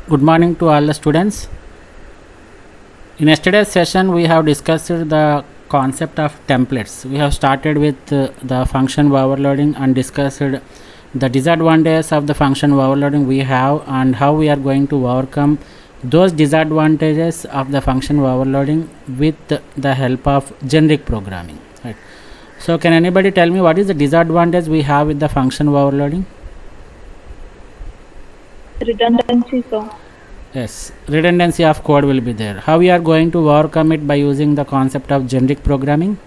Good morning to all the students. In yesterday's session, we have discussed the concept of templates. We have started with the function overloading and discussed the disadvantages of the function overloading we have and how we are going to overcome those disadvantages of the function overloading with the help of generic programming. Right. So, can anybody tell me what is the disadvantage we have with the function overloading? Redundancy, sir. Yes, redundancy of code will be there. How we are going to overcome it by using the concept of generic programming?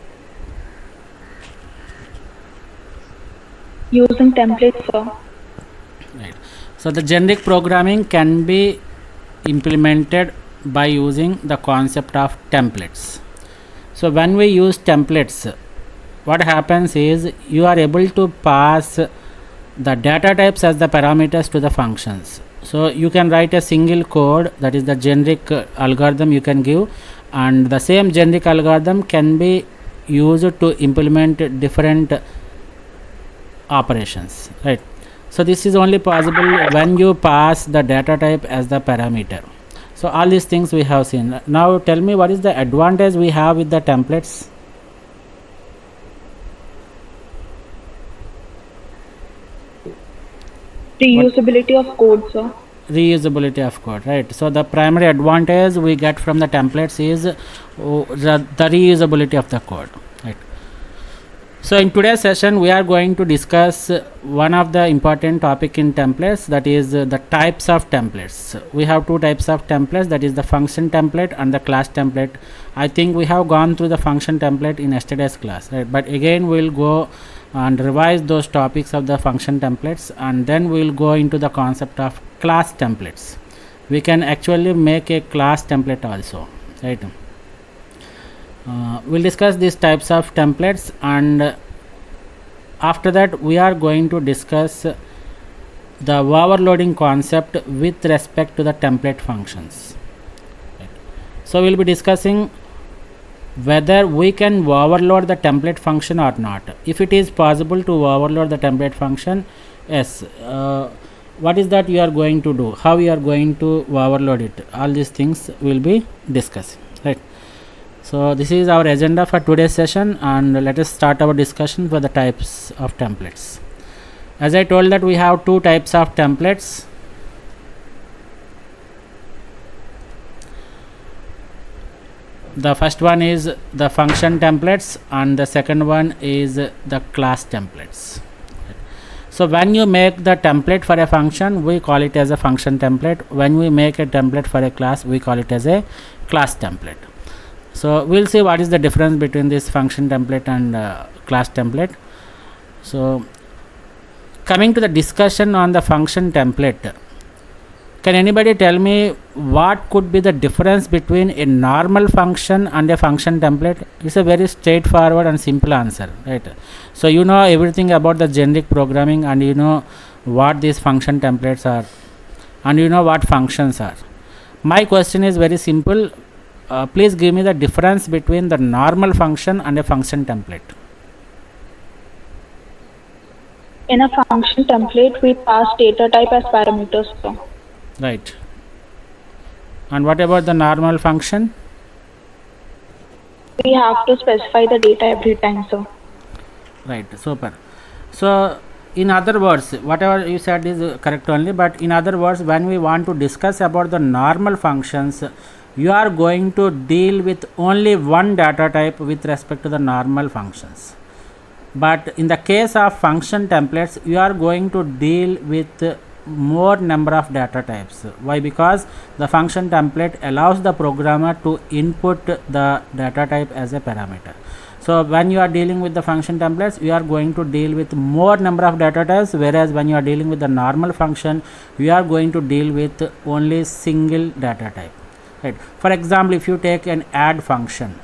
Using templates, sir. Right. So the generic programming can be implemented by using the concept of templates. So when we use templates, what happens is you are able to pass the data types as the parameters to the functions. So you can write a single code, that is the generic algorithm you can give, and the same generic algorithm can be used to implement different operations, right? So this is only possible when you pass the data type as the parameter. So all these things we have seen. Now tell me, what is the advantage we have with the templates? Reusability of code, sir. Reusability of code, right? So the primary advantage we get from the templates is the reusability of the code, right? So in today's session we are going to discuss one of the important topic in templates, that is the types of templates. We have two types of templates, that is the function template and the class template. I think we have gone through the function template in yesterday's class, right? But again we will go and revise those topics of the function templates, and then we will go into the concept of class templates. We can actually make a class template also, right? We'll discuss these types of templates, and after that we are going to discuss the overloading concept with respect to the template functions, right? So we'll be discussing whether we can overload the template function or not. If it is possible to overload the template function, yes, what is that you are going to do, how you are going to overload it, all these things will be discussing, right? So this is our agenda for today's session, and let us start our discussion for the types of templates. As I told that we have two types of templates. The first one is the function templates and the second one is the class templates. So when you make the template for a function, we call it as a function template. When we make a template for a class, we call it as a class template. So we'll see what is the difference between this function template and class template. So coming to the discussion on the function template, can anybody tell me what could be the difference between a normal function and a function template? It's a very straightforward and simple answer, right? So you know everything about the generic programming, and you know what these function templates are, and you know what functions are. My question is very simple. Please give me the difference between the normal function and a function template. In a function template, we pass data type as parameters, sir. Right. And what about the normal function? We have to specify the data every time, sir. Right, super. So in other words, whatever you said is correct only, but in other words, when we want to discuss about the normal functions, you are going to deal with only one data type with respect to the normal functions. But in the case of function templates, you are going to deal with more number of data types. Why? Because the function template allows the programmer to input the data type as a parameter. So when you are dealing with the function templates, you are going to deal with more number of data types, whereas when you are dealing with the normal function, you are going to deal with only single data type, right? For example, if you take an add function,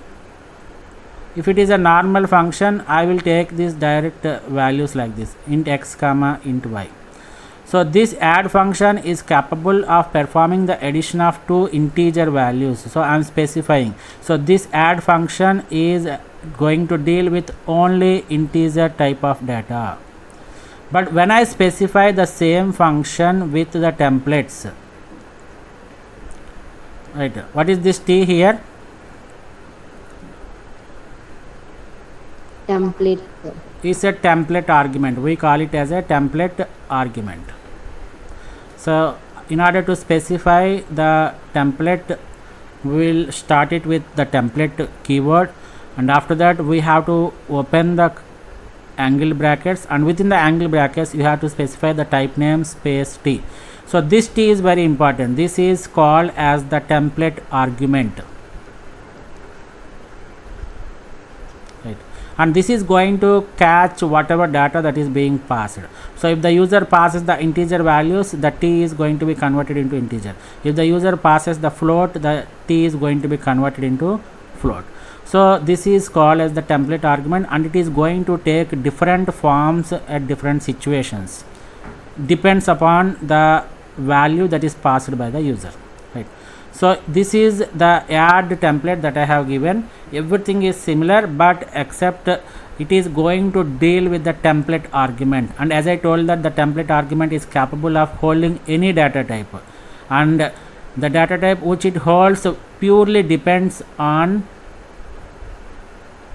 if it is a normal function, I will take these direct values like this, int x comma int y. So this add function is capable of performing the addition of two integer values. So I am specifying, so this add function is going to deal with only integer type of data. But when I specify the same function with the templates, right? What is this T here? Template. Is a template argument. We call it as a template argument. So in order to specify the template, we will start it with the template keyword, and after that we have to open the angle brackets, and within the angle brackets you have to specify the type name space T. So this T is very important. This is called as the template argument, right? And this is going to catch whatever data that is being passed. So if the user passes the integer values, the T is going to be converted into integer. If the user passes the float, the T is going to be converted into float. So this is called as the template argument, and it is going to take different forms at different situations, depends upon the value that is passed by the user, right? So this is the add template that I have given. Everything is similar, but except it is going to deal with the template argument, and as I told that the template argument is capable of holding any data type, and the data type which it holds purely depends on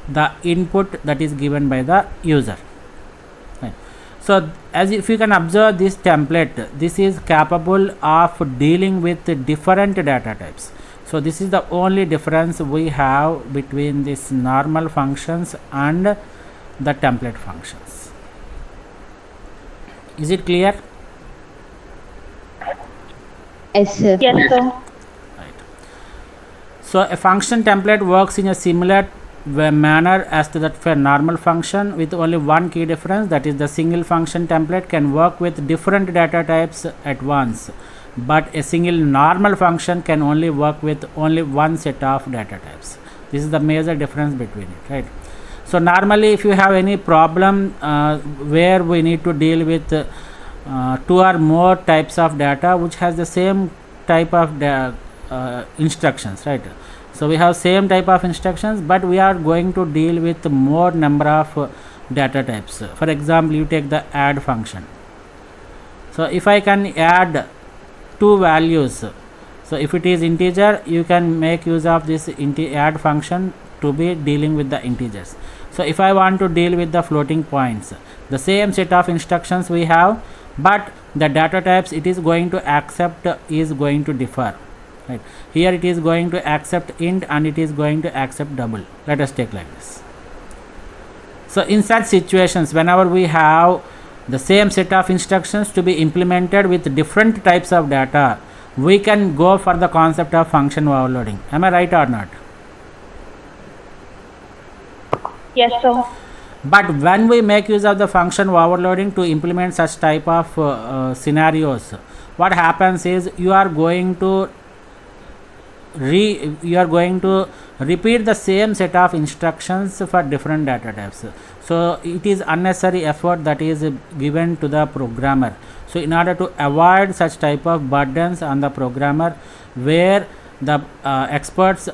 the input that is given by the user, right? So as if you can observe this template, this is capable of dealing with different data types. So this is the only difference we have between this normal functions and the template functions. Is it clear? Yes, sir. Yes, sir. Right. So a function template works in a similar manner as to that for a normal function, with only one key difference, that is the single function template can work with different data types at once, but a single normal function can only work with only one set of data types. This is the major difference between it, right? So normally if you have any problem where we need to deal with two or more types of data which has the same type of instructions, right? So we have same type of instructions, but we are going to deal with more number of data types. For example, you take the add function. So if I can add two values, so if it is integer, you can make use of this add function to be dealing with the integers. So if I want to deal with the floating points, the same set of instructions we have, but the data types it is going to accept is going to differ, right? Here it is going to accept int and it is going to accept double. Let us take like this. So in such situations, whenever we have the same set of instructions to be implemented with different types of data, we can go for the concept of function overloading. Am I right or not? Yes, sir. But when we make use of the function overloading to implement such type of scenarios, what happens is you are going to repeat the same set of instructions for different data types. So it is unnecessary effort that is given to the programmer. So in order to avoid such type of burdens on the programmer, where the experts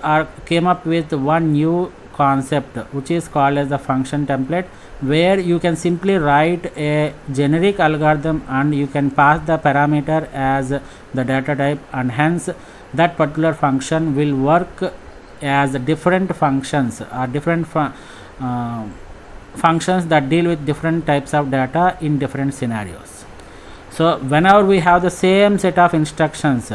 came up with one new concept which is called as the function template, where you can simply write a generic algorithm and you can pass the parameter as the data type, and hence that particular function will work as different functions or different functions that deal with different types of data in different scenarios. So whenever we have the same set of instructions,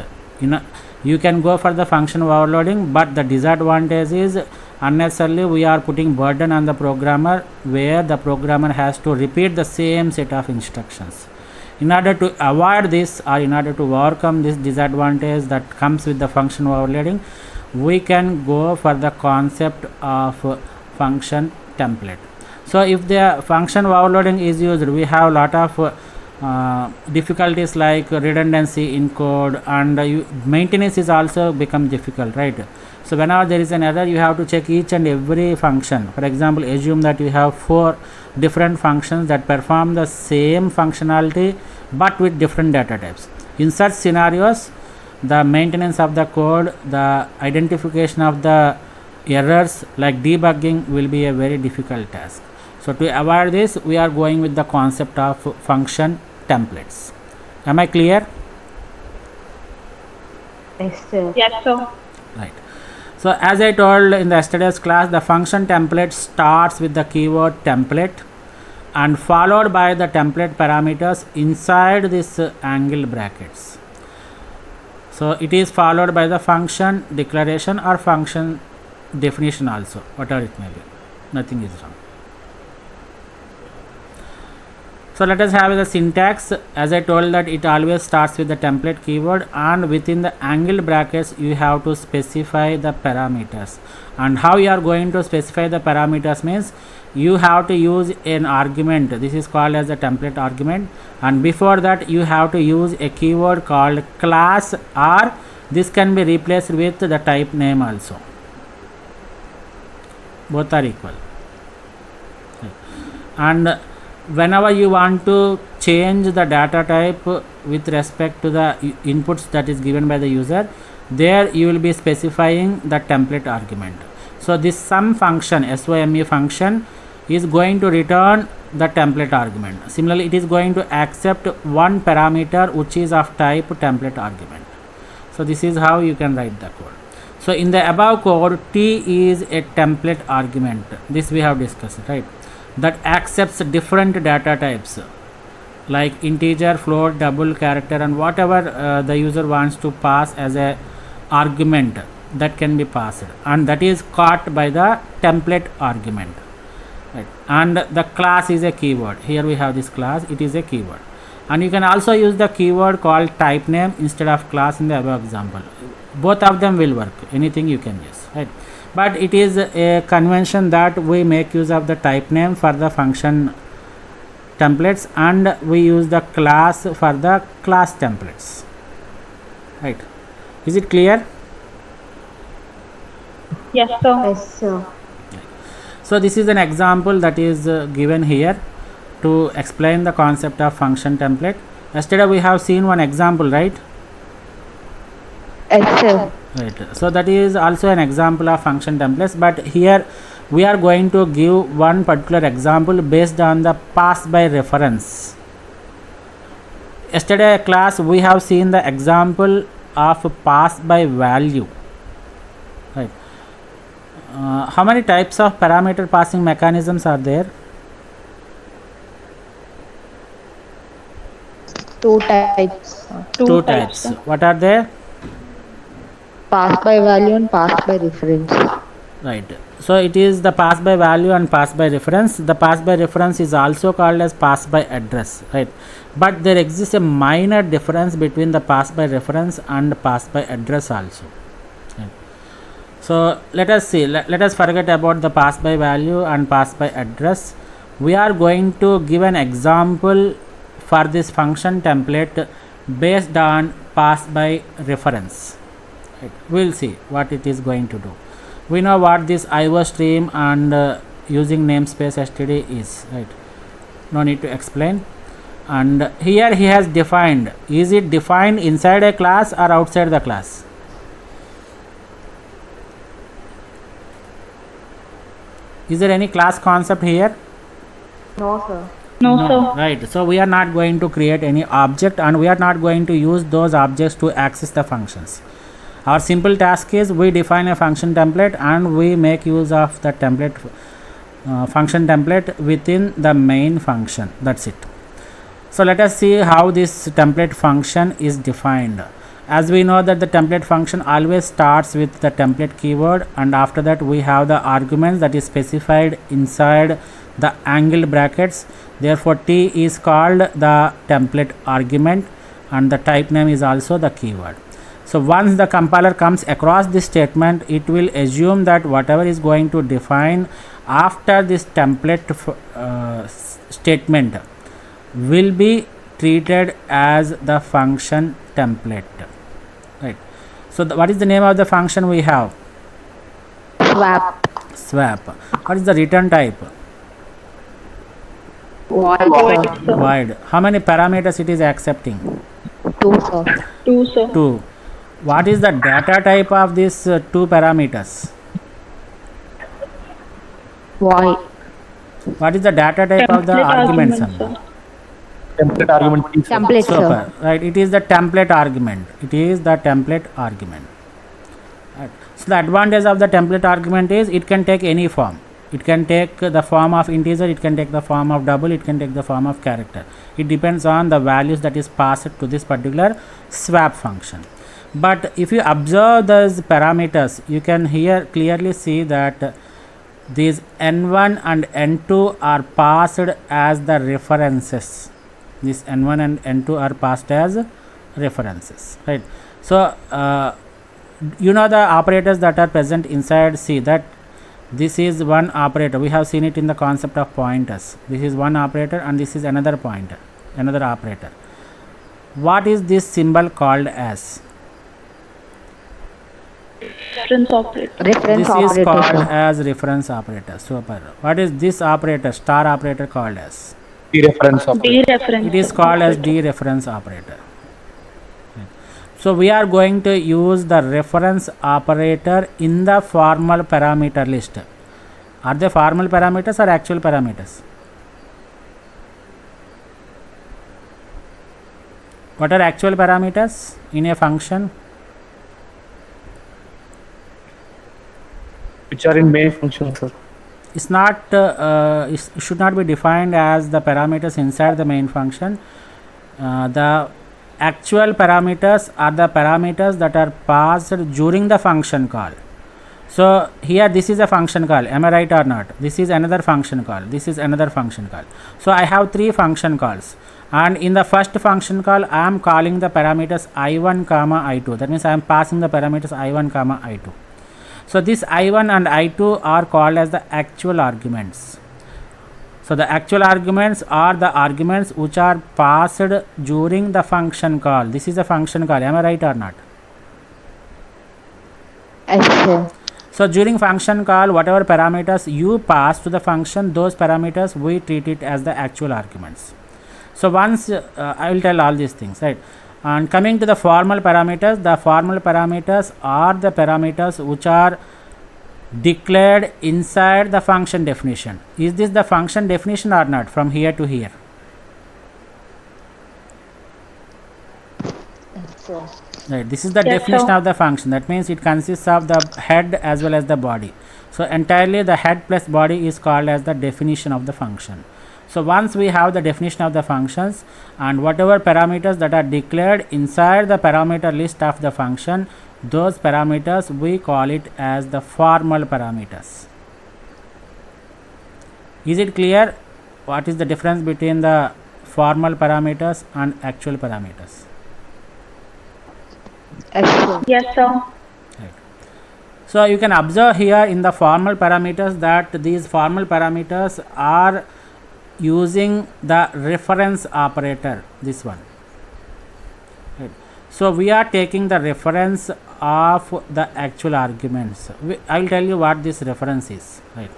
you can go for the function overloading, but the disadvantage is unnecessarily we are putting burden on the programmer, where the programmer has to repeat the same set of instructions. In order to avoid this, or in order to overcome this disadvantage that comes with the function overloading, we can go for the concept of function template. So if the function overloading is used, we have a lot of difficulties like redundancy in code, and maintenance is also become difficult, right? So whenever there is an error, you have to check each and every function. For example, assume that you have 4 different functions that perform the same functionality but with different data types. In such scenarios, the maintenance of the code, the identification of the errors like debugging will be a very difficult task. So to avoid this, we are going with the concept of function templates. Am I clear? Yes, sir. Yes, sir. Right. So as I told in the yesterday's class, the function template starts with the keyword template and followed by the template parameters inside this angle brackets. So it is followed by the function declaration or function definition also, whatever it may be. Nothing is wrong. So let us have the syntax. As I told that it always starts with the template keyword, and within the angle brackets you have to specify the parameters. And how you are going to specify the parameters means you have to use an argument. This is called as a template argument, and before that you have to use a keyword called class, or this can be replaced with the type name also. Both are equal. And whenever you want to change the data type with respect to the inputs that is given by the user, there you will be specifying the template argument. So this sum function, SOME function, is going to return the template argument. Similarly, it is going to accept one parameter which is of type template argument. So this is how you can write the code. So in the above code, T is a template argument. This we have discussed, right? That accepts different data types like integer, float, double, character, and whatever the user wants to pass as a argument, that can be passed, and that is caught by the template argument, right? And the class is a keyword. Here we have this class, it is a keyword, and you can also use the keyword called type name instead of class in the above example. Both of them will work, anything you can use, right? But it is a convention that we make use of the type name for the function templates, and we use the class for the class templates, right? Is it clear? Yes, sir. Yes, sir. So this is an example that is given here to explain the concept of function template. Yesterday we have seen one example, right? Yes, sir. Right. So that is also an example of function templates, but here we are going to give one particular example based on the pass by reference. Yesterday class we have seen the example of pass by value, right? How many types of parameter passing mechanisms are there? Two types. Two types. What are they? Pass by value and pass by reference. Right. So it is the pass by value and pass by reference. The pass by reference is also called as pass by address, right? But there exists a minor difference between the pass by reference and pass by address also. Right. So let us see. Let us forget about the pass by value and pass by address. We are going to give an example for this function template based on pass by reference. Right. We will see what it is going to do. We know what this IO stream and using namespace std is, right? No need to explain. And here he has defined. Is it defined inside a class or outside the class? Is there any class concept here? No, sir. No, sir. Right. So we are not going to create any object, and we are not going to use those objects to access the functions. Our simple task is we define a function template and we make use of the template function template within the main function. That's it. So let us see how this template function is defined. As we know that the template function always starts with the template keyword, and after that we have the arguments that is specified inside the angle brackets. Therefore T is called the template argument and the type name is also the keyword. So once the compiler comes across this statement, it will assume that whatever is going to define after this template statement will be treated as the function template, right? So what is the name of the function we have? Swap. What is the return type? Void, sir. Void. How many parameters it is accepting? 2, sir. 2, sir. 2. What is the data type of these 2 parameters? Void. What is the data type of the Template arguments? argument, sir. template argument is, sir. Template, sir. Super. Right. It is the template argument. It is the template argument. Right. So the advantage of the template argument is it can take any form. It can take the form of integer, it can take the form of double, it can take the form of character. It depends on the values that is passed to this particular swap function. But if you observe those parameters, you can here clearly see that these n1 and n2 are passed as the references. These n1 and n2 are passed as references, right? So you know the operators that are present inside C, that this is one operator. We have seen it in the concept of pointers. This is one operator and this is another pointer, another operator. What is this symbol called as? Reference operator. Reference This operator, is called sir. as reference operator. Super. What is this operator, star operator, called as? Dereference operator. Dereference. It is called as dereference operator. So we are going to use the reference operator in the formal parameter list. Are they formal parameters or actual parameters? What are actual parameters in a function? Which are in main function, sir. It's not it should not be defined as the parameters inside the main function. The actual parameters are the parameters that are passed during the function call. So here this is a function call, am I right or not? This is another function call, this is another function call. So I have three function calls, and in the first function call I am calling the parameters I1 comma I2. That means I am passing the parameters I1 comma I2. So this I1 and I2 are called as the actual arguments. So the actual arguments are the arguments which are passed during the function call. This is a function call, am I right or not? Yes, sir. So during function call, whatever parameters you pass to the function, those parameters we treat it as the actual arguments. So once I will tell all these things, right? And coming to the formal parameters, the formal parameters are the parameters which are declared inside the function definition. Is this the function definition or not, from here to here? Yes, sir. Right, this is the Yes, definition sir. of the function. That means it consists of the head as well as the body. So entirely the head plus body is called as the definition of the function. So once we have the definition of the functions and whatever parameters that are declared inside the parameter list of the function, those parameters we call it as the formal parameters. Is it clear what is the difference between the formal parameters and actual parameters? Yes, sir. Yes, sir. So you can observe here in the formal parameters that these formal parameters are using the reference operator, this one. Right. So we are taking the reference of the actual arguments. I will tell you what this reference is. Right.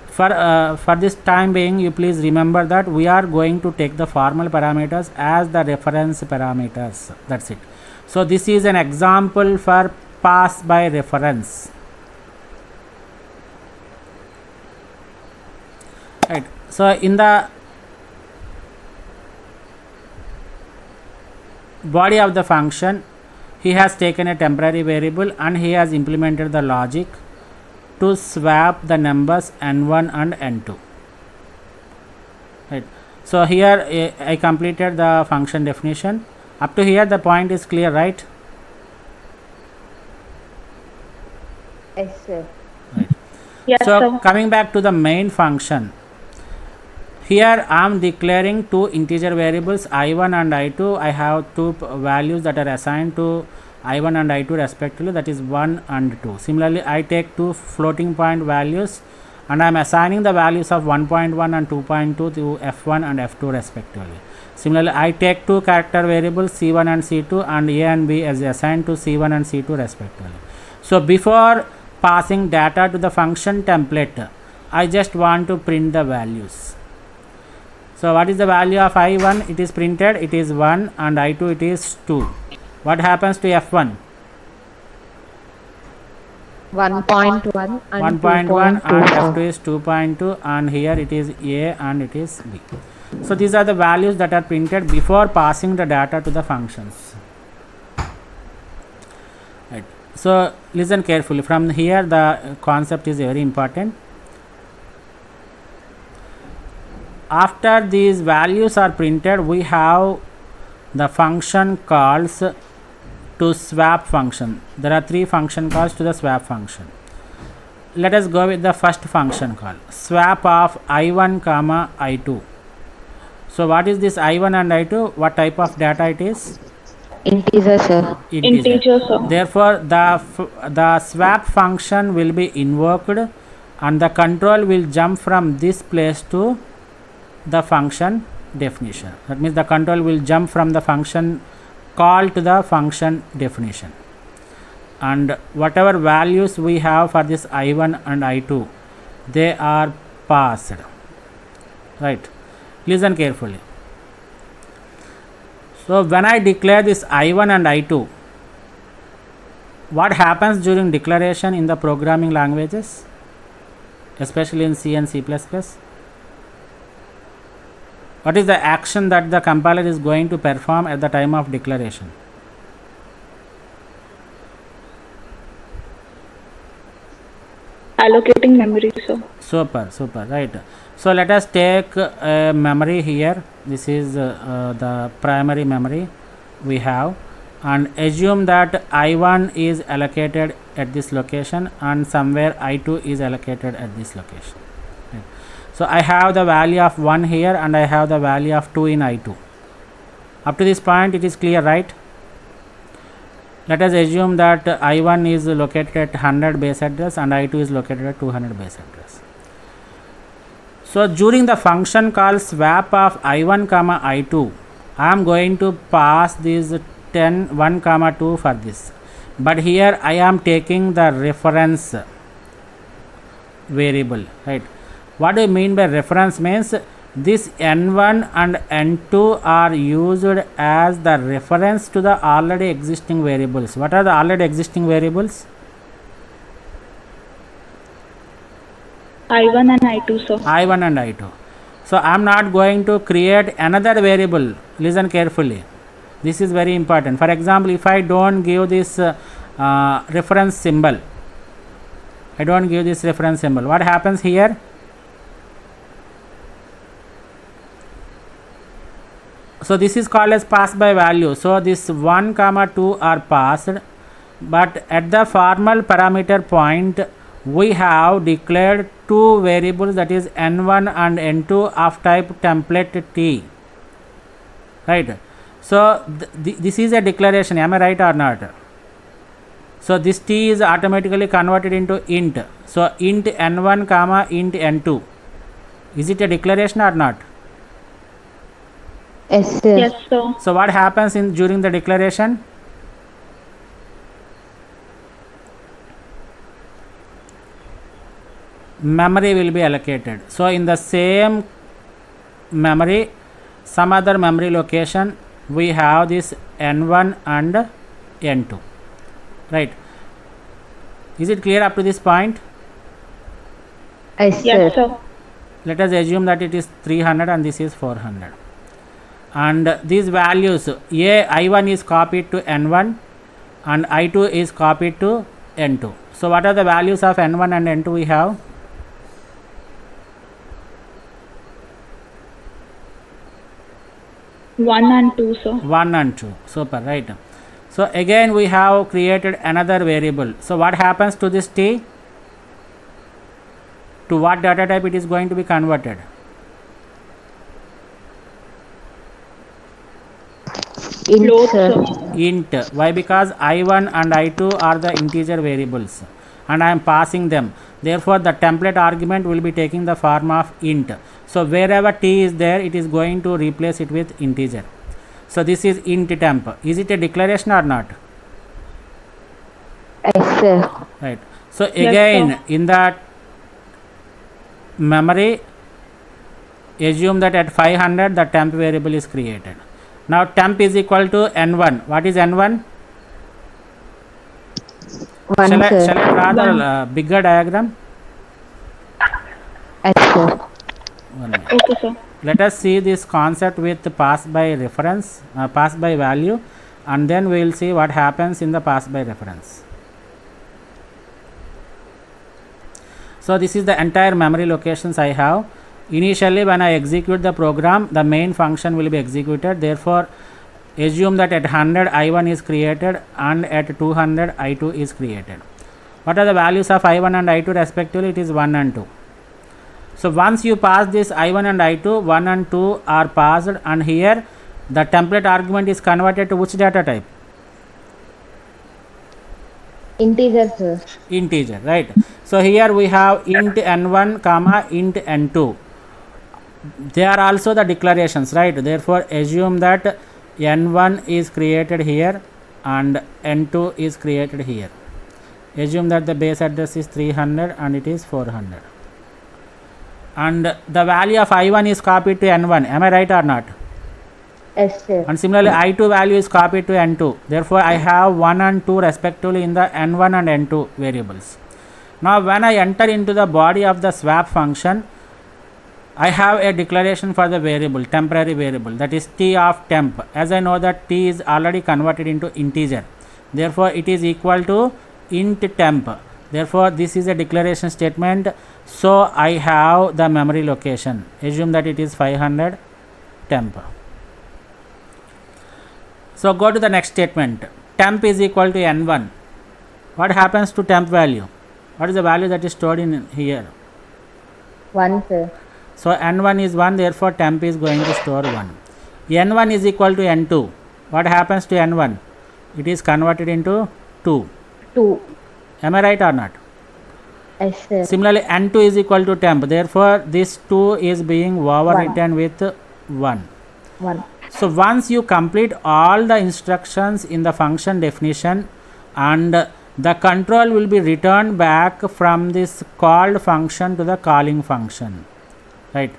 For this time being, you please remember that we are going to take the formal parameters as the reference parameters. That's it. So this is an example for pass by reference. Right. So in the body of the function, he has taken a temporary variable and he has implemented the logic to swap the numbers n1 and n2. Right. So here I completed the function definition. Up to here the point is clear, right? Yes, sir. Yes, So sir. coming back to the main function, here I am declaring two integer variables I1 and I2. I have two values that are assigned to I1 and I2 respectively, that is 1 and 2. Similarly, I take two floating point values and I am assigning the values of 1.1 and 2.2 to f1 and f2 respectively. Similarly, I take two character variables C1 and C2 and A and B as assigned to C1 and C2 respectively. So before passing data to the function template, I just want to print the values. So what is the value of I1? It is printed, it is 1, and I2 it is 2. What happens to F1? 1.1 and 1.1 and 2.2, F2 sir. is 2.2, and here it is A and it is B. So these are the values that are printed before passing the data to the functions. Right. So listen carefully. From here the concept is very important. After these values are printed, we have the function calls to swap function. There are three function calls to the swap function. Let us go with the first function call, swap of I1 comma I2. So what is this I1 and I2? What type of data it is? Integer, sir. Integer, sir. Therefore the swap function will be invoked and the control will jump from this place to the function definition. That means the control will jump from the function call to the function definition, and whatever values we have for this I1 and I2, they are passed. Right. Listen carefully. So when I declare this I1 and I2, what happens during declaration in the programming languages, especially in C and C++? What is the action that the compiler is going to perform at the time of declaration? Allocating memory, sir. Super, right. So let us take a memory here. This is the primary memory we have, and assume that I1 is allocated at this location and somewhere I2 is allocated at this location. Right. So I have the value of 1 here and I have the value of 2 in I2. Up to this point it is clear, right? Let us assume that I1 is located at 100 base address and I2 is located at 200 base address. So during the function call swap of I1 comma I2, I am going to pass these 1 comma 2 for this, but here I am taking the reference variable, right? What do you mean by reference? Means this n1 and n2 are used as the reference to the already existing variables. What are the already existing variables? I1 and I2, sir. I1 and I2. So I am not going to create another variable. Listen carefully. This is very important. For example, if I don't give this reference symbol, what happens here? So this is called as pass by value. So this 1 comma 2 are passed, but at the formal parameter point we have declared two variables, that is n1 and n2 of type template t, right? So this is a declaration, am I right or not? So this t is automatically converted into int. So int n1 comma int n2, is it a declaration or not? Yes, sir. Yes, sir. So what happens during the declaration? Memory will be allocated. So in the same memory, some other memory location, we have this n1 and n2, right? Is it clear up to this point? Yes, Yes, sir. sir. Let us assume that it is 300 and this is 400, and these values I1 is copied to n1 and I2 is copied to n2. So what are the values of n1 and n2 we have? One and two, sir. 1 and 2. Super, right? So again we have created another variable. So what happens to this t? To what data type it is going to be converted? Int, Float, sir. sir. Int. Why? Because I1 and I2 are the integer variables and I am passing them. Therefore the template argument will be taking the form of int. So wherever t is there, it is going to replace it with integer. So this is int temp. Is it a declaration or not? Yes, sir. Right. So again, sir. in that memory, assume that at 500 the temp variable is created. Now temp is equal to n1. What is n1? One, Shall I sir. draw One. the bigger diagram? Yes, sir. 1 minute. Okay, sir. let us see this concept with pass by reference, pass by value, and then we will see what happens in the pass by reference. So this is the entire memory locations I have. Initially when I execute the program, the main function will be executed. Therefore assume that at 100 I1 is created and at 200 I2 is created. What are the values of I1 and I2 respectively? It is 1 and 2. So once you pass this I1 and I2, 1 and 2 are passed, and here the template argument is converted to which data type? Integer, sir. Integer, right? So here we have int n1 comma int n2. They are also the declarations, right? Therefore assume that n1 is created here and n2 is created here. Assume that the base address is 300 and it is 400, and the value of I1 is copied to n1. Am I right or not? Yes, sir. And similarly I2 value is copied to n2. Therefore I have 1 and 2 respectively in the n1 and n2 variables. Now when I enter into the body of the swap function, I have a declaration for the variable, temporary variable, that is t of temp. As I know that t is already converted into integer, therefore it is equal to int temp. Therefore this is a declaration statement. So I have the memory location. Assume that it is 500 temp. So go to the next statement. Temp is equal to n1. What happens to temp value? What is the value that is stored in here? 1, sir. So n1 is 1, therefore temp is going to store 1. n1 is equal to n2. What happens to n1? It is converted into 2. 2. Am I right or not? Yes, sir. Similarly n2 is equal to temp. Therefore this 2 is being overwritten with 1. 1. So once you complete all the instructions in the function definition, and the control will be returned back from this called function to the calling function, right?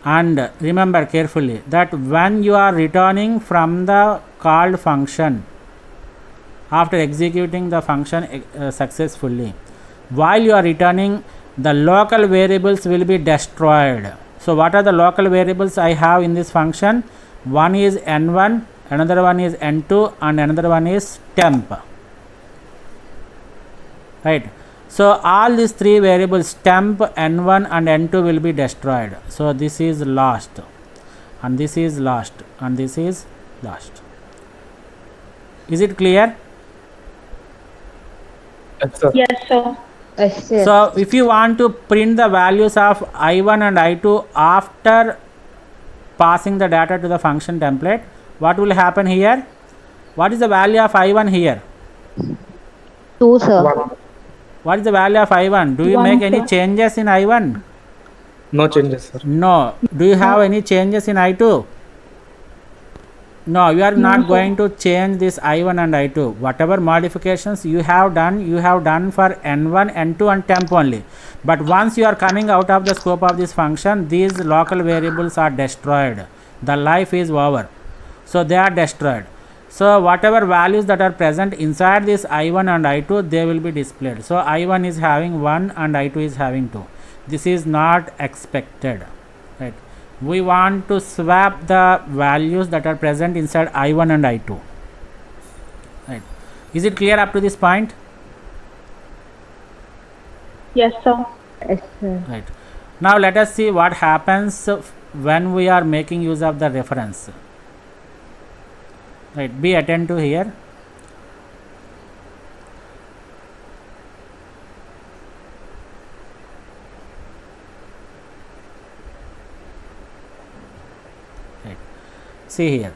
And remember carefully that when you are returning from the called function after executing the function successfully, while you are returning, the local variables will be destroyed. So what are the local variables I have in this function? One is n1, another one is n2, and another one is temp, right? So all these three variables, temp, n1 and n2, will be destroyed. So this is lost, and this is lost, and this is lost. Is it clear? Yes, sir. Yes, sir. Yes, sir. So if you want to print the values of I1 and I2 after passing the data to the function template, what will happen here? What is the value of I1 here? 2, sir. 1. What is the value of I1? Do you 1, make any sir. changes in I1? No changes, sir. No. Do you have any changes in I2? No, you are not going to change this I1 and I2. Whatever modifications you have done for n1, n2 and temp only. But once you are coming out of the scope of this function, these local variables are destroyed. The life is over. So they are destroyed. So whatever values that are present inside this I1 and I2, they will be displayed. So I1 is having 1 and I2 is having 2. This is not expected, right? We want to swap the values that are present inside I1 and I2, right? Is it clear up to this point? Yes, sir. Yes, sir. Right. Now let us see what happens when we are making use of the reference. Right. Be attentive here. Right. See here.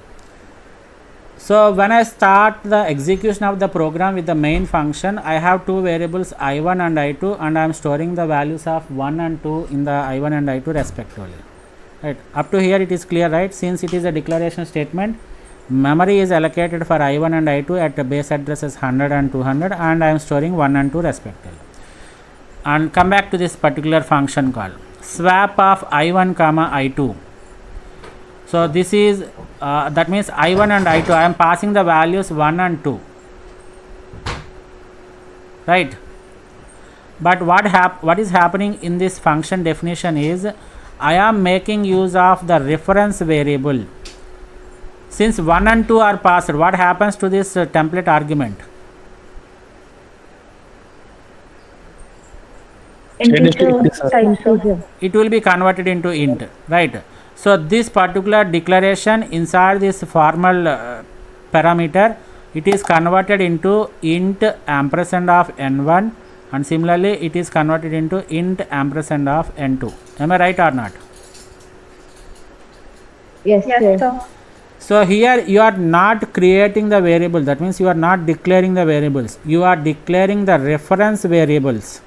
So when I start the execution of the program with the main function, I have two variables I1 and I2, and I am storing the values of 1 and 2 in the I1 and I2 respectively. Right. Up to here it is clear, right? Since it is a declaration statement, memory is allocated for I1 and I2 at the base addresses 100 and 200, and I am storing 1 and 2 respectively. And come back to this particular function call swap of I1 comma I2. So this is that means I1 and I2, I am passing the values 1 and 2, right? But what is happening in this function definition is I am making use of the reference variable. Since 1 and 2 are passed, what happens to this template argument? Integer type, sir. It will be converted into int, right? So this particular declaration inside this formal parameter, it is converted into int ampersand of n1, and similarly it is converted into int ampersand of n2. Am I right or not? Yes, Yes, sir. sir. So here you are not creating the variable, that means you are not declaring the variables, you are declaring the reference variables.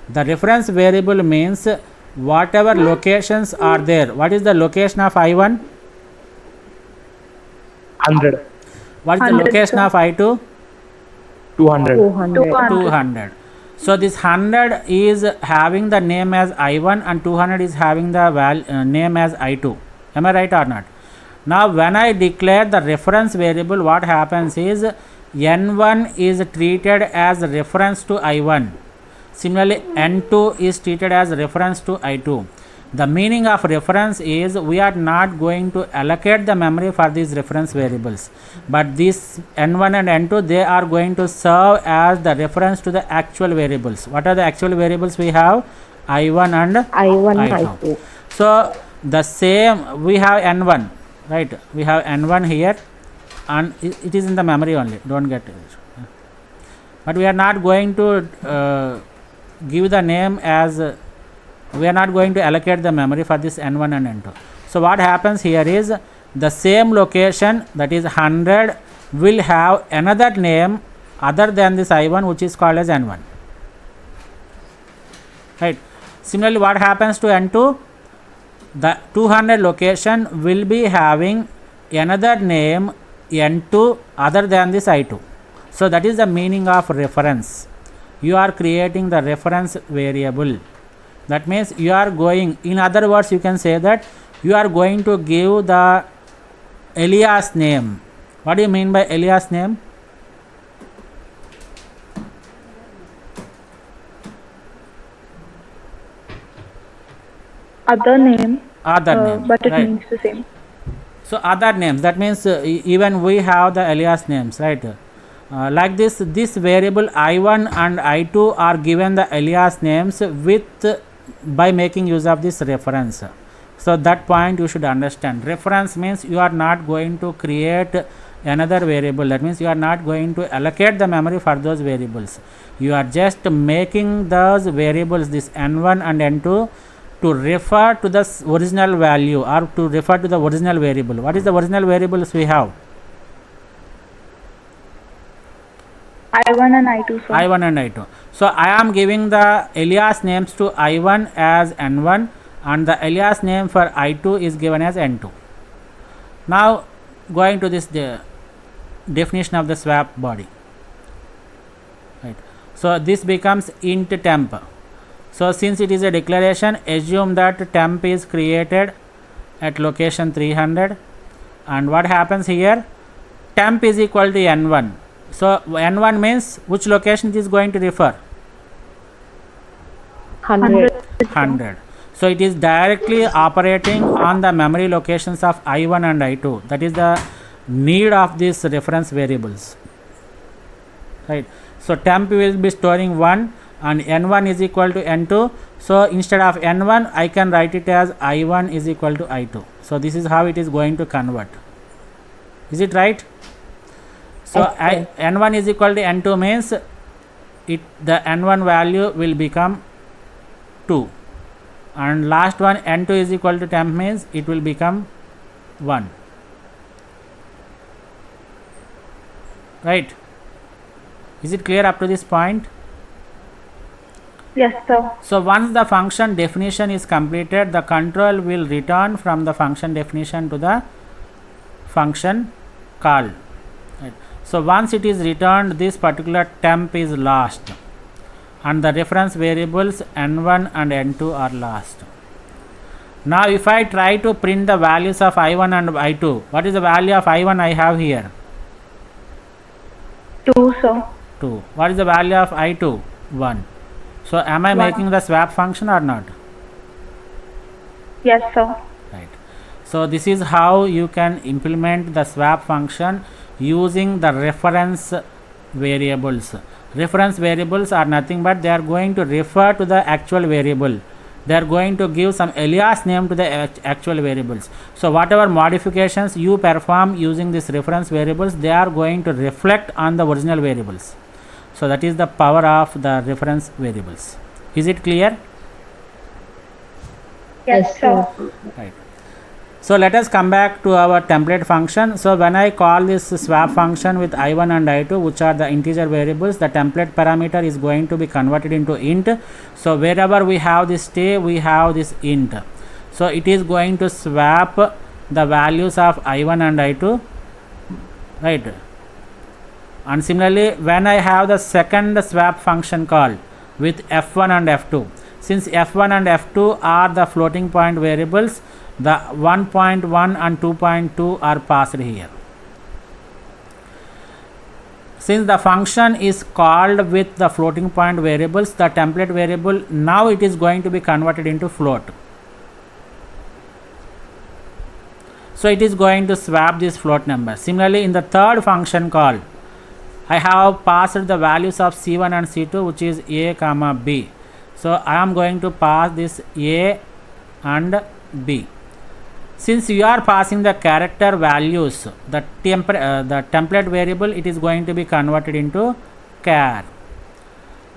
The reference variable means whatever locations are there. What is the location of I1? 100, What is the 100, location sir. of I2? 200, 200. 200. So this 100 is having the name as I1 and 200 is having the name as I2. Am I right or not? Now when I declare the reference variable, what happens is n1 is treated as reference to I1. Similarly n2 is treated as reference to I2. The meaning of reference is we are not going to allocate the memory for these reference variables, but these n1 and n2, they are going to serve as the reference to the actual variables. What are the actual variables we have? I1 and I1, I2. I2. So the same, we have n1, right? We have n1 here, and it is in the memory only, don't get it. But we are not going to give the name as we are not going to allocate the memory for this n1 and n2. So what happens here is the same location, that is 100, will have another name other than this I1, which is called as n1, right? Similarly, what happens to n2? The 200 location will be having another name n2 other than this I2. So that is the meaning of reference. You are creating the reference variable. That means you are going, in other words, you can say that you are going to give the alias name. What do you mean by alias name? Other name, Other name, but it right? means the same. So other names, that means even we have the alias names, right? Like this variable I1 and I2 are given the alias names with by making use of this reference. So that point you should understand. Reference means you are not going to create another variable. That means you are not going to allocate the memory for those variables. You are just making those variables, this n1 and n2, to refer to the original value or to refer to the original variable. What is the original variables we have? I1 and I2, sir. I1 and I2. So I am giving the alias names to I1 as n1 and the alias name for I2 is given as n2. Now going to this definition of the swap body, right? So this becomes int temp. So since it is a declaration, assume that temp is created at location 300, and what happens here? Temp is equal to n1. So n1 means which location it is going to refer? 100. 100. So it is directly operating on the memory locations of I1 and I2. That is the need of these reference variables, right? So temp will be storing 1 and n1 is equal to n2. So instead of n1, I can write it as I1 is equal to I2. So this is how it is going to convert. Is it right? So Okay. n1 is equal to n2 means the n1 value will become 2, and last one n2 is equal to temp means it will become 1, right? Is it clear up to this point? Yes, sir. So once the function definition is completed, the control will return from the function definition to the function call, right? So once it is returned, this particular temp is lost and the reference variables n1 and n2 are lost. Now if I try to print the values of I1 and I2, what is the value of I1 I have here? 2, sir. 2. What is the value of I2? 1. So am I One. making the swap function or not? Yes, sir. Right. So this is how you can implement the swap function using the reference variables. Reference variables are nothing but they are going to refer to the actual variable. They are going to give some alias name to the actual variables. So whatever modifications you perform using these reference variables, they are going to reflect on the original variables. So that is the power of the reference variables. Is it clear? Yes, sir. Right. So let us come back to our template function. So when I call this swap function with I1 and I2, which are the integer variables, the template parameter is going to be converted into int. So wherever we have this stay, we have this int. So it is going to swap the values of I1 and I2, right? And similarly, when I have the second swap function call with F1 and F2, since F1 and F2 are the floating point variables, the 1.1 and 2.2 are passed here. Since the function is called with the floating point variables, the template variable now it is going to be converted into float. So it is going to swap this float number. Similarly, in the third function call, I have passed the values of C1 and C2, which is A comma B. So I am going to pass this A and B. Since you are passing the character values, the template variable, it is going to be converted into char.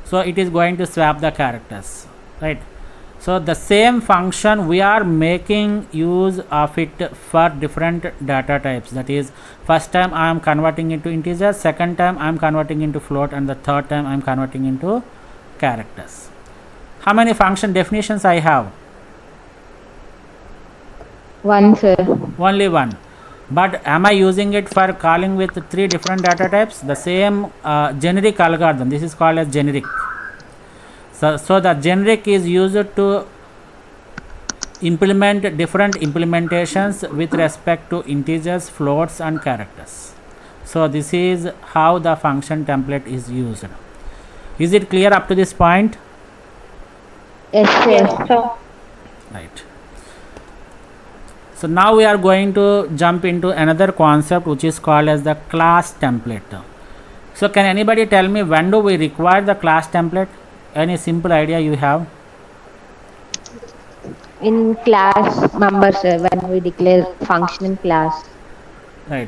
So it is going to swap the characters, right? So the same function we are making use of it for different data types. That is, first time I am converting into integer, second time I am converting into float, and the third time I am converting into characters. How many function definitions I have? One, sir. Only one. But am I using it for calling with three different data types? The same generic algorithm. This is called as generic. So the generic is used to implement different implementations with respect to integers, floats, and characters. So this is how the function template is used. Is it clear up to this point? Yes, sir. Yes, sir. Right. So now we are going to jump into another concept which is called as the class template. So can anybody tell me when do we require the class template? Any simple idea you have? In class members, sir, when we declare function in class. Right.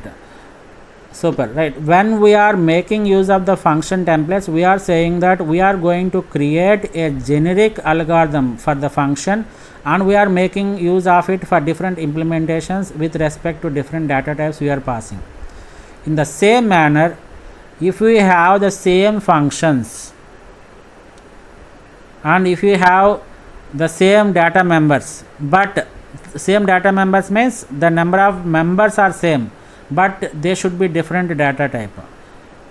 Super. Right. When we are making use of the function templates, we are saying that we are going to create a generic algorithm for the function, and we are making use of it for different implementations with respect to different data types we are passing. In the same manner, if we have the same functions and if you have the same data members, but same data members means the number of members are same, but they should be different data type,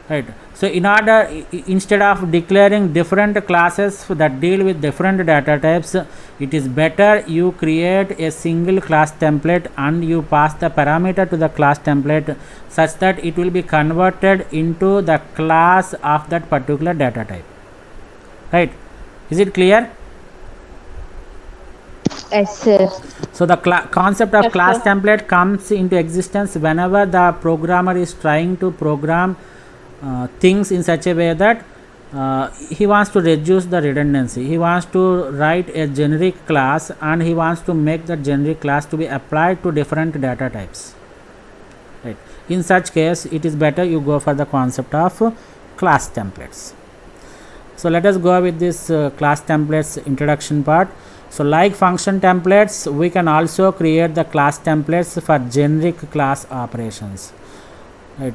right? So in order, instead of declaring different classes that deal with different data types, it is better you create a single class template and you pass the parameter to the class template such that it will be converted into the class of that particular data type, right? Is it clear? Yes, sir. So the concept of Yes, class sir. template comes into existence whenever the programmer is trying to program things in such a way that he wants to reduce the redundancy. He wants to write a generic class and he wants to make that generic class to be applied to different data types, right? In such case, it is better you go for the concept of class templates. So let us go with this class templates introduction part. So like function templates, we can also create the class templates for generic class operations, right?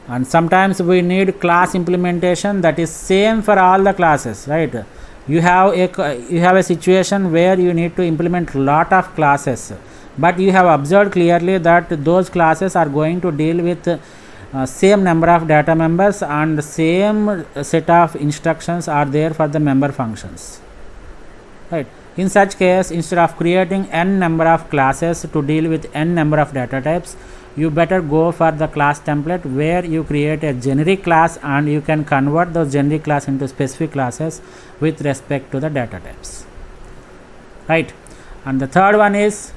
And sometimes we need class implementation that is same for all the classes, right? You have a situation where you need to implement lot of classes, but you have observed clearly that those classes are going to deal with same number of data members and same set of instructions are there for the member functions, right? In such case, instead of creating n number of classes to deal with n number of data types, you better go for the class template where you create a generic class and you can convert those generic class into specific classes with respect to the data types, right? And the third one is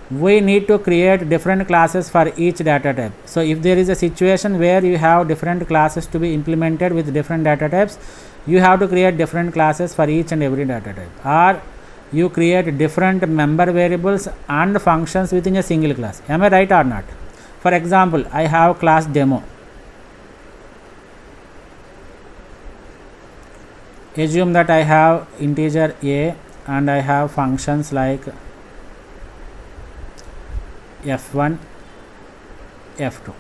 we need to create different classes for each data type. So if there is a situation where you have different classes to be implemented with different data types, you have to create different classes for each and every data type, or you create different member variables and functions within a single class. Am I right or not? For example, I have class demo. Assume that I have integer a and I have functions like f1, f2.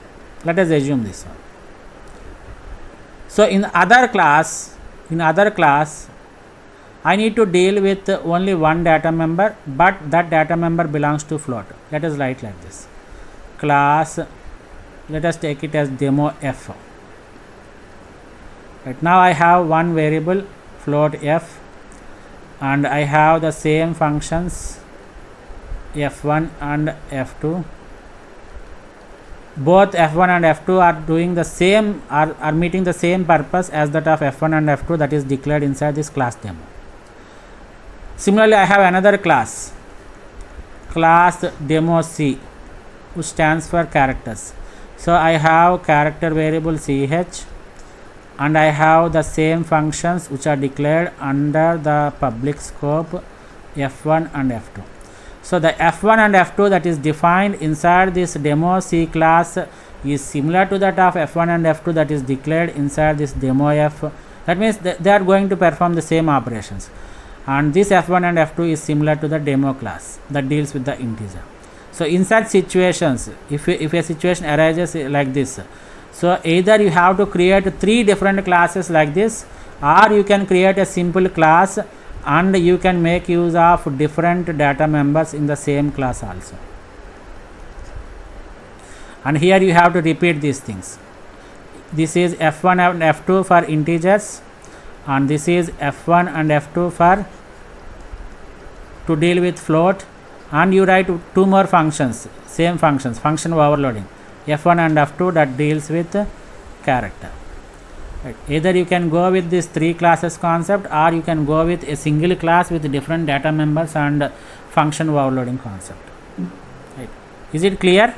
Let us assume this one. So in other class I need to deal with only one data member, but that data member belongs to float. Let us write like this. Class, let us take it as demo f. Right now I have one variable float f, and I have the same functions f1 and f2. Both f1 and f2 are doing the same, are meeting the same purpose as that of f1 and f2, that is declared inside this class demo. Similarly, I have another class demo c, which stands for characters. So I have character variable ch, and I have the same functions which are declared under the public scope f1 and f2. So the f1 and f2 that is defined inside this demo c class is similar to that of f1 and f2 that is declared inside this demo f. That means they are going to perform the same operations, and this f1 and f2 is similar to the demo class that deals with the integer. So in such situations, if a situation arises like this, so either you have to create 3 different classes like this, or you can create a simple class and you can make use of different data members in the same class also. And here you have to repeat these things. This is f1 and f2 for integers, and this is f1 and f2 for to deal with float, and you write 2 more functions, same functions, function overloading, f1 and f2 that deals with character. Right. Either you can go with this 3 classes concept, or you can go with a single class with different data members and function overloading concept. Right. Is it clear?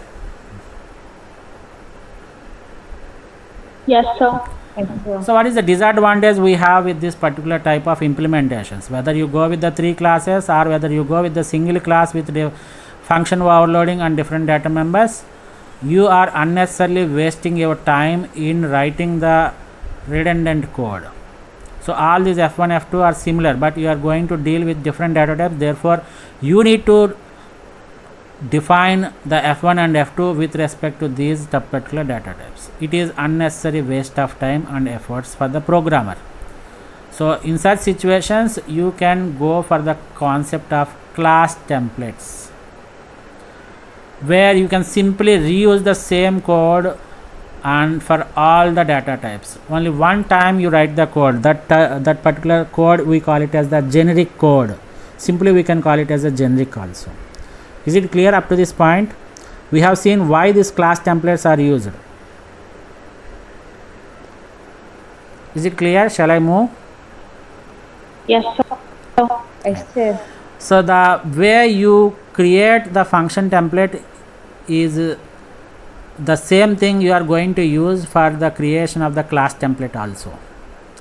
Yes, sir. So what is the disadvantage we have with this particular type of implementations? Whether you go with the 3 classes or whether you go with the single class with the function overloading and different data members, you are unnecessarily wasting your time in writing the redundant code. So all these f1 f2 are similar, but you are going to deal with different data types. Therefore you need to define the f1 and f2 with respect to these particular data types. It is unnecessary waste of time and efforts for the programmer. So in such situations you can go for the concept of class templates, where you can simply reuse the same code and for all the data types. Only one time you write the code, that particular code we call it as the generic code. Simply we can call it as a generic also. Is it clear up to this point? We have seen why these class templates are used. Is it clear? Shall I move? Yes, sir. Yes, sir. So the way you create the function template is the same thing you are going to use for the creation of the class template also.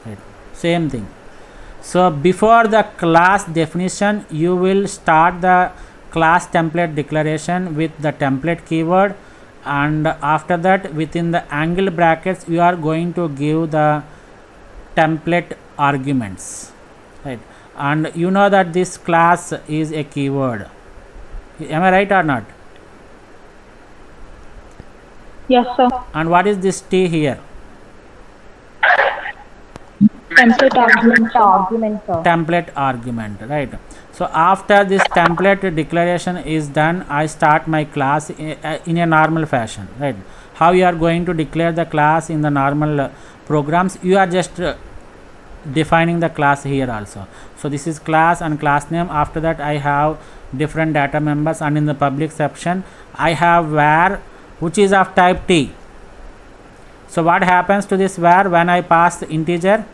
Right. Same thing. So before the class definition, you will start the class template declaration with the template keyword, and after that within the angle brackets you are going to give the template arguments. Right. And you know that this class is a keyword. Am I right or not? Yes, sir. And what is this T here? Template argument. Argument, sir. Template argument, right? So after this template declaration is done, I start my class in a normal fashion, right? How you are going to declare the class in the normal programs, you are just defining the class here also. So this is class and class name. After that I have different data members, and in the public section I have var, which is of type T. So what happens to this var when I pass the integer?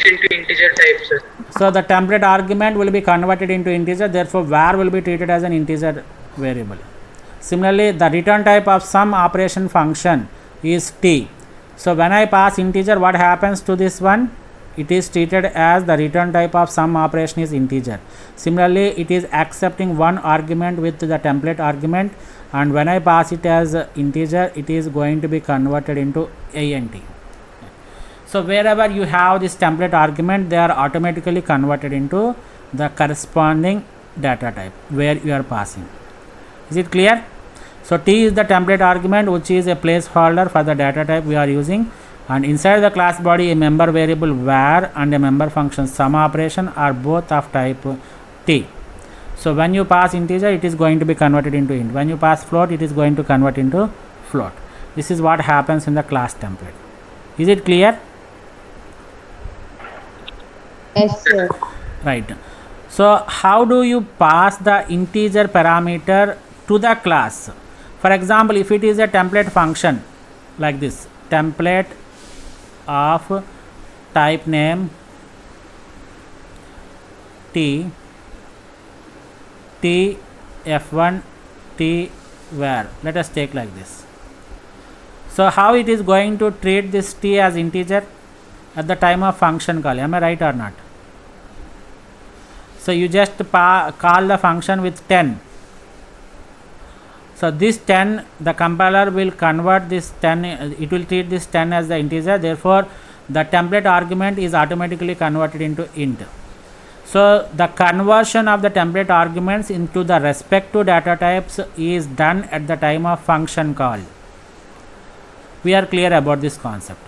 into integer type, sir. So the template argument will be converted into integer, therefore var will be treated as an integer variable. Similarly, the return type of sum operation function is t. So when I pass integer, what happens to this one? It is treated as the return type of sum operation is integer. Similarly, it is accepting one argument with the template argument, and when I pass it as integer, it is going to be converted into int. So wherever you have this template argument, they are automatically converted into the corresponding data type where you are passing. Is it clear? So t is the template argument, which is a placeholder for the data type we are using, and inside the class body a member variable var and a member function sum operation are both of type t. So when you pass integer, it is going to be converted into int. When you pass float, it is going to convert into float. This is what happens in the class template. Is it clear? Yes, sir. Right. So how do you pass the integer parameter to the class? For example, if it is a template function like this, template of type name t f1 t var, let us take like this. So how it is going to treat this t as integer at the time of function call? Am I right or not? So you just call the function with 10. So this 10, the compiler will convert this 10, it will treat this 10 as the integer, therefore the template argument is automatically converted into int. So the conversion of the template arguments into the respective data types is done at the time of function call. We are clear about this concept.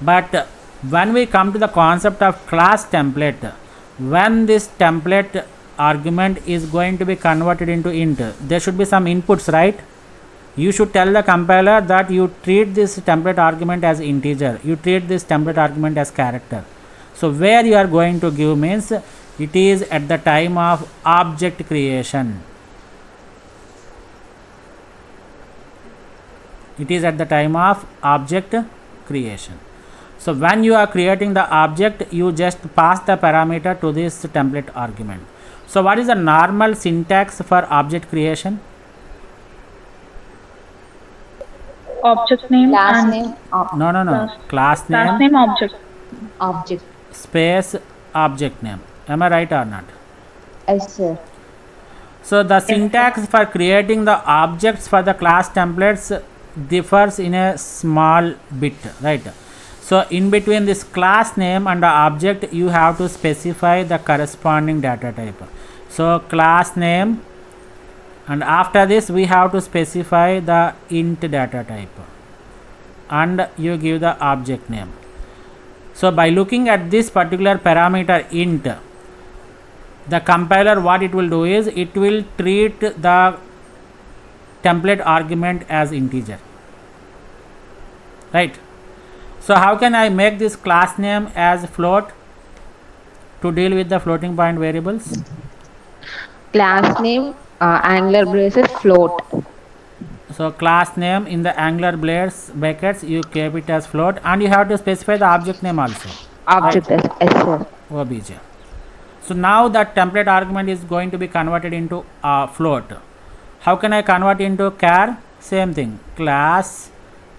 But when we come to the concept of class template, when this template argument is going to be converted into int, there should be some inputs, right? You should tell the compiler that you treat this template argument as integer, you treat this template argument as character. So where you are going to give means it is at the time of object creation. It is at the time of object creation. So when you are creating the object, you just pass the parameter to this template argument. So what is the normal syntax for object creation? Object name Class and name, No. Class class name name object. object. space object name. Am I right or not? Yes, sir. So the syntax for creating the objects for the class templates differs in a small bit, right? So in between this class name and the object, you have to specify the corresponding data type. So class name, and after this we have to specify the int data type, and you give the object name. So by looking at this particular parameter int, the compiler, what it will do is it will treat the template argument as integer, right? So how can I make this class name as float to deal with the floating point variables? Class name, angular braces, float. So class name in the angular brackets you keep it as float, and you have to specify the object name also, Object, yes, sir. obj. So now that template argument is going to be converted into float. How can I convert into char? Same thing, class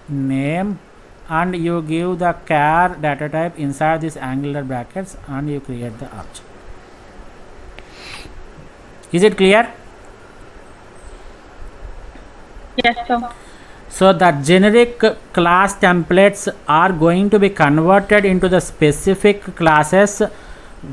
name, and you give the char data type inside this angular brackets, and you create the object. Is it clear? Yes, sir. So the generic class templates are going to be converted into the specific classes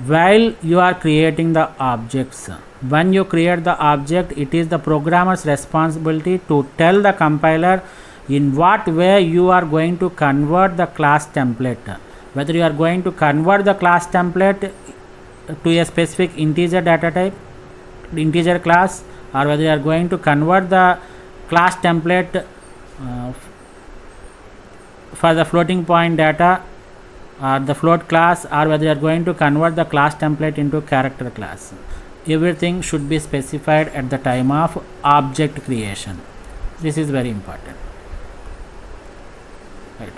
while you are creating the objects. When you create the object, it is the programmer's responsibility to tell the compiler in what way you are going to convert the class template. Whether you are going to convert the class template to a specific integer data type, integer class, or whether you are going to convert the class template for the floating point data or the float class, or whether you are going to convert the class template into character class. Everything should be specified at the time of object creation. This is very important, right?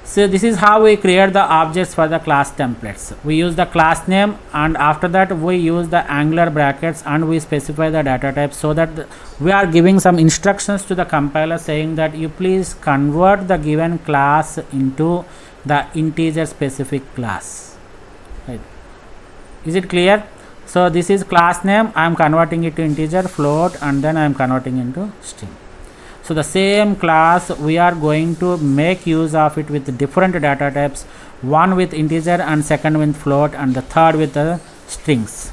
So this is how we create the objects for the class templates. We use the class name, and after that we use the angular brackets, and we specify the data type, so that we are giving some instructions to the compiler saying that you please convert the given class into the integer specific class. Right. Is it clear? So this is class name, I am converting it to integer, float, and then I am converting into string. So the same class we are going to make use of it with different data types, one with integer and second with float and the third with the strings.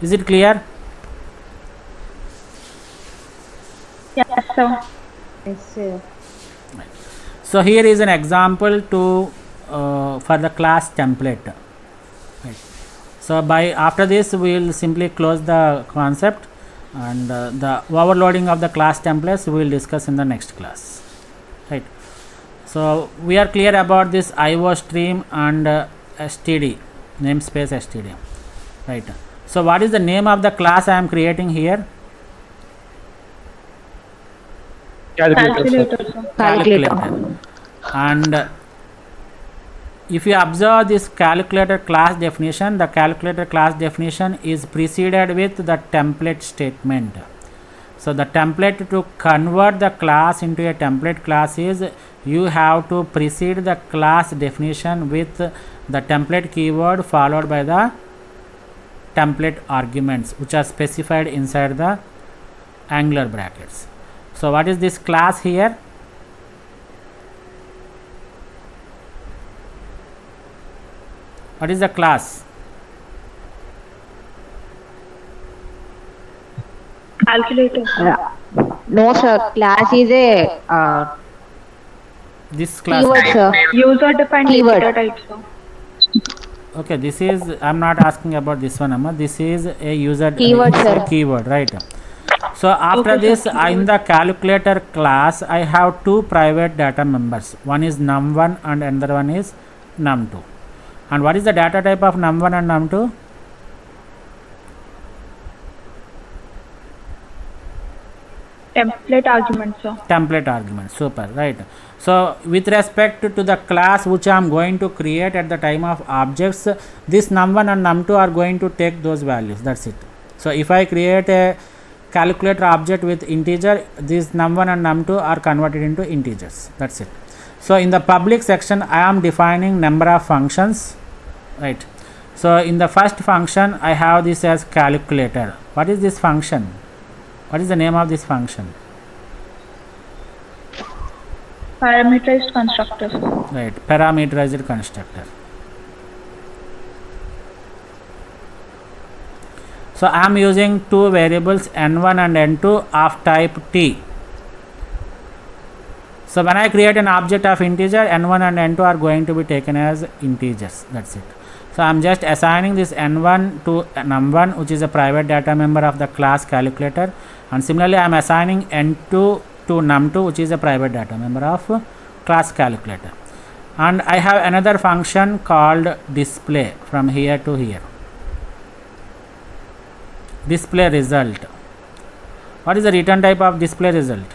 Is it clear? Yes, sir. Yes, sir. So here is an example to for the class template. Right. So after this we will simply close the concept, and the overloading of the class templates we will discuss in the next class. Right. So we are clear about this IO stream and std, namespace std. Right. So what is the name of the class I am creating here? Calculator, sir. Calculator. And if you observe this calculator class definition, the calculator class definition is preceded with the template statement. So the template to convert the class into a template class is you have to precede the class definition with the template keyword followed by the template arguments which are specified inside the angular brackets. So what is this class here? What is the class? Calculator. No, sir. Class is a This class. keyword, sir. User defined Keyword. data type, sir. Okay, this is, I am not asking about this one, Amma. This is a user Keyword, sir. keyword, right? So after Okay, this, sir, in the calculator class, I have two private data members. One is num1 and another one is num2. And what is the data type of num1 and num2? Template argument, sir. Template argument. Super, right? So with respect to the class which I am going to create at the time of objects, this num1 and num2 are going to take those values. That's it. So if I create a calculator object with integer, these num1 and num2 are converted into integers. That's it. So in the public section, I am defining number of functions, right? So in the first function, I have this as calculator. What is this function? What is the name of this function? Parameterized constructor, sir. Right, parameterized constructor. So I am using two variables n1 and n2 of type t. So when I create an object of integer, n1 and n2 are going to be taken as integers. That's it. So I am just assigning this n1 to num1, which is a private data member of the class calculator, and similarly I am assigning n2 to num2, which is a private data member of class calculator. And I have another function called display from here to here. Display result. What is the return type of display result?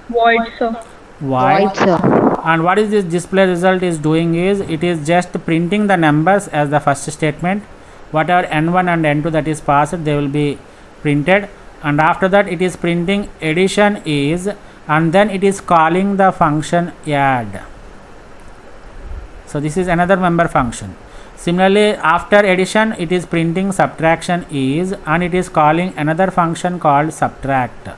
Void, sir. Void, sir. And what is this display result is doing is it is just printing the numbers as the first statement. Whatever n1 and n2 that is passed, they will be printed, and after that it is printing addition is, and then it is calling the function add. So this is another member function. Similarly, after addition it is printing subtraction is, and it is calling another function called subtract.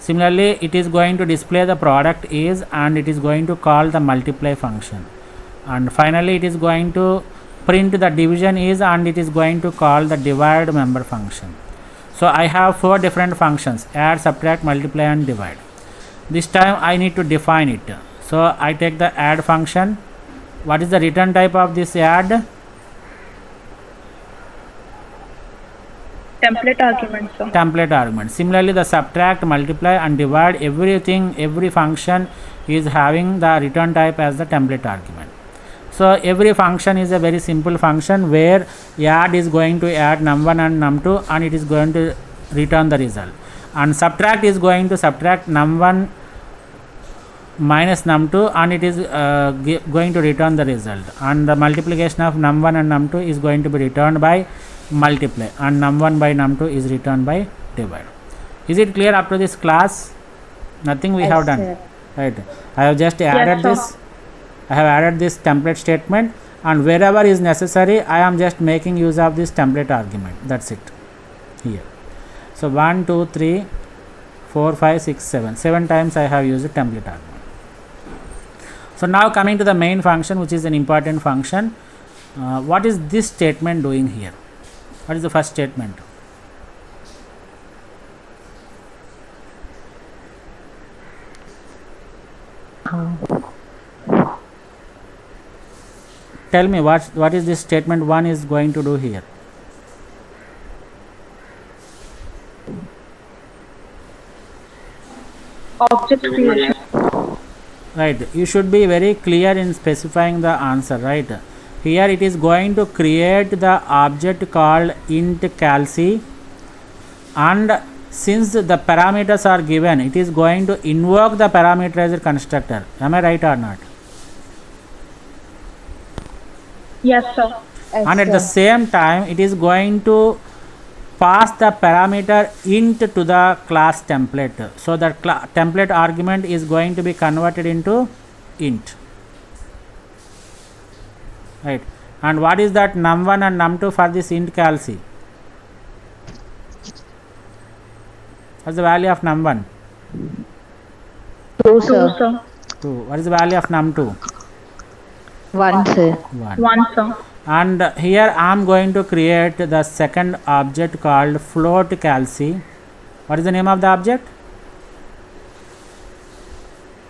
Similarly, it is going to display the product is, and it is going to call the multiply function, and finally it is going to print the division is, and it is going to call the divide member function. So I have four different functions: add, subtract, multiply and divide. This time I need to define it. So I take the add function. What is the return type of this add? Template argument, sir. Template argument. Similarly, the subtract, multiply and divide, everything, every function is having the return type as the template argument. So every function is a very simple function where add is going to add num1 and num2, and it is going to return the result, and subtract is going to subtract num1 minus num2, and it is going to return the result, and the multiplication of num1 and num2 is going to be returned by multiply, and num1 by num2 is returned by divide. Is it clear up to this class? Nothing we have done, sir. right? I have just added sir. this. I have added this template statement, and wherever is necessary I am just making use of this template argument. That's it here. So 1 2 3 4 5 6 7 times I have used the template argument. So now coming to the main function, which is an important function. What is this statement doing here? What is the first statement? Tell me what is this statement 1 is going to do here? Object creation. Right, you should be very clear in specifying the answer, right? Here it is going to create the object called int calci, and since the parameters are given, it is going to invoke the parameterizer constructor. Am I right or not? Yes, sir. Yes, And at the sir. same time it is going to pass the parameter int to the class template. So the template argument is going to be converted into int, right? And what is that num1 and num2 for this int calci? What's the value of num1? 2, 2, sir. sir. 2. What is the value of num2? 1, sir. 1. 1, sir. And here I am going to create the second object called float calci. What is the name of the object?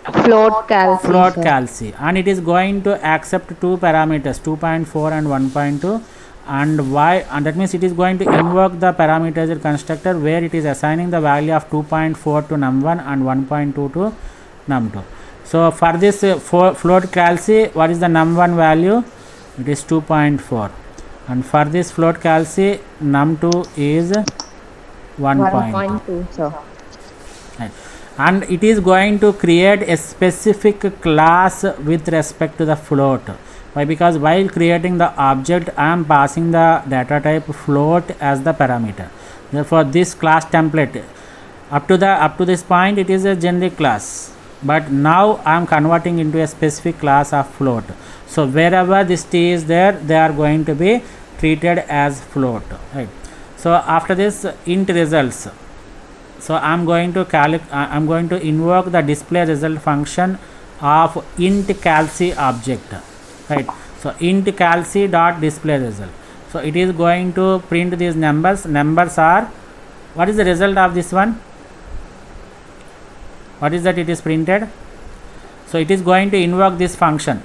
Float calci. Float sir. calci, and it is going to accept two parameters, 2.4 and 1.2, and y, and that means it is going to invoke the parameterizer constructor where it is assigning the value of 2.4 to num1 and 1.2 to num2. So for this float calci, what is the num1 value? It is 2.4, and for this float calci num2 is 1.2. 1.2, sir. Right. And it is going to create a specific class with respect to the float. Why? Because while creating the object I am passing the data type float as the parameter. Therefore this class template up to this point it is a generic class, but now I am converting into a specific class of float. So wherever this t is there, they are going to be treated as float, right? So after this int results, so I am going to invoke the display result function of int calci object, right? So int calci dot display result. So it is going to print these numbers. Numbers are, what is the result of this one? What is that it is printed? So it is going to invoke this function,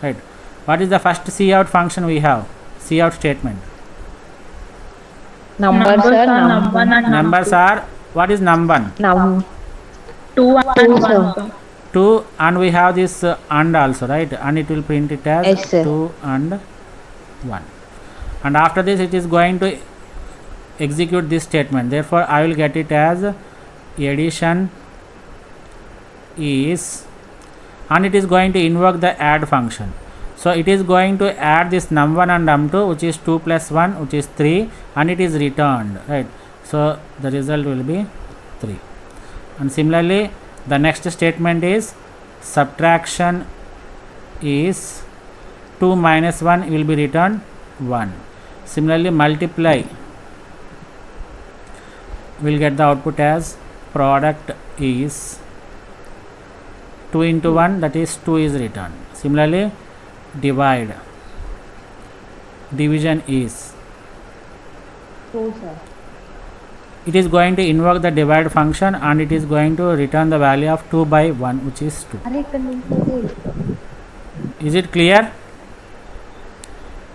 right? What is the first cout function we have? Cout statement. Numbers, sir. num1 and Numbers are, what is num1? Num 2 and 2, 1, sir. sir. 2, and we have this and also, right? And it will print it as Yes, sir. 2 and 1. And after this it is going to execute this statement. Therefore I will get it as addition is, and it is going to invoke the add function. So it is going to add this num1 and num2, which is 2 plus 1, which is 3, and it is returned, right? So the result will be 3. And similarly the next statement is subtraction is 2 minus 1 will be returned 1. Similarly multiply will get the output as product is 2 into 1, that is 2 is returned. Similarly divide, division is, 2, sir. it is going to invoke the divide function, and it is going to return the value of 2 by 1, which is 2. Is it clear?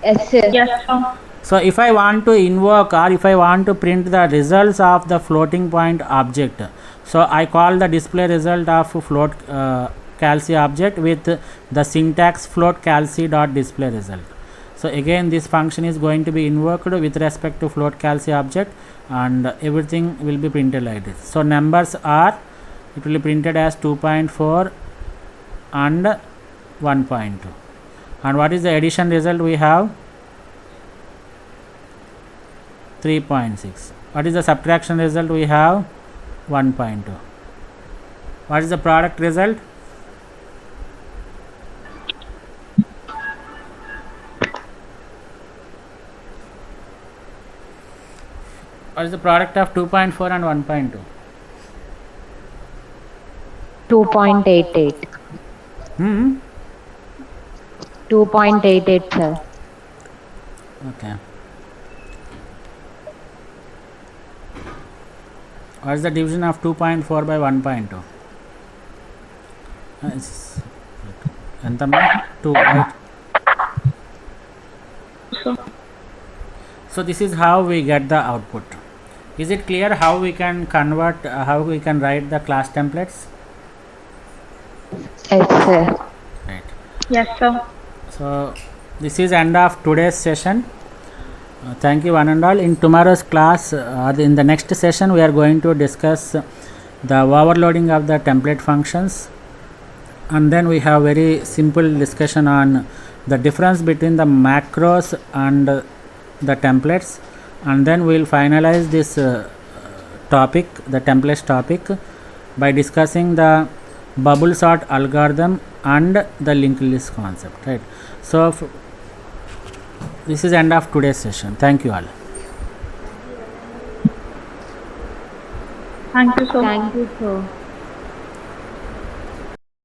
Yes, sir. Yes, sir. So if I want to invoke, or if I want to print the results of the floating point object, so I call the display result of float calci object with the syntax float calci dot display result. So again this function is going to be invoked with respect to float calci object, and everything will be printed like this. So numbers are it will be printed as 2.4 and 1.2. And what is the addition result we have? 3.6. What is the subtraction result we have? 1.2. What is the product result? What is the product of 2.4 and 1.2? 2.88. 2.88, sir. Okay. What is the division of 2.4 by 1.2? Entama 2, right? So this is how we get the output. Is it clear how we can convert, how we can write the class templates? Yes, sir. Right. Yes, sir. So this is end of today's session. Thank you one and all. In tomorrow's class, in the next session, we are going to discuss the overloading of the template functions, and then we have very simple discussion on the difference between the macros and the templates, and then we will finalize this topic, the templates topic, by discussing the bubble sort algorithm and the linked list concept, right? So this is end of today's session. Thank you all. Thank you so much. Thank you, sir.